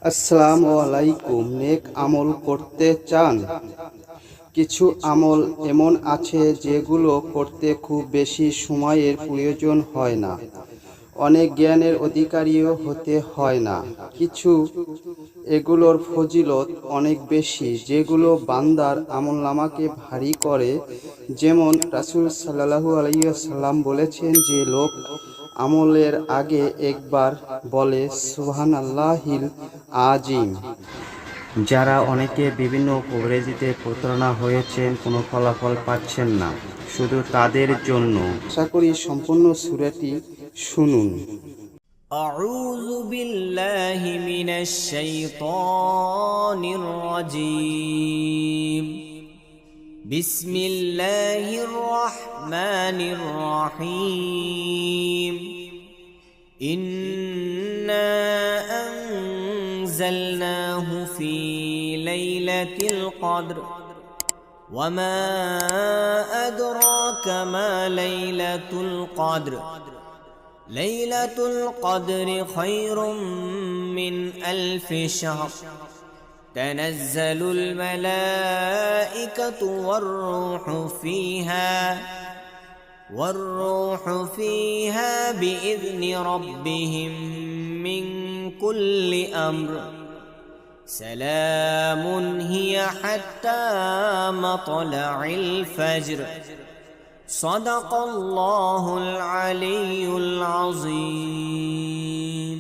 আসসালামু আলাইকুম। নেক আমল করতে চান? কিছু আমল এমন আছে যেগুলো করতে খুব বেশি সময়ের প্রয়োজন হয় না, অনেক জ্ঞানের অধিকারীও হতে হয় না। কিছু এগুলোর ফজিলত অনেক বেশি, যেগুলো বান্দার আমলনামাকে ভারী করে। যেমন রাসূল সাল্লাল্লাহু আলাইহি ওয়াসাল্লাম বলেছেন যে লোক আমলের আগে একবার বলে সুবহানাল্লাহিল আজিম। যারা অনেকে বিভিন্ন কভারেজিতে প্রতারণা হয়েছেন, কোনো ফলাফল পাচ্ছেন না, শুধু তাদের জন্য আশা করি সম্পূর্ণ সূরাটি শুনুন। أعوذ بالله من الشيطان الرجيم. بسم الله الرحمن الرحيم. إنا أنزلناه في ليلة القدر وما أدراك ما ليلة القدر. ليلة القدر خير من 1000 شهر. تنزل الملائكة والروح فيها بإذن ربهم من كل أمر. سلام هي حتى مطلع الفجر. صدق الله العلي العظيم.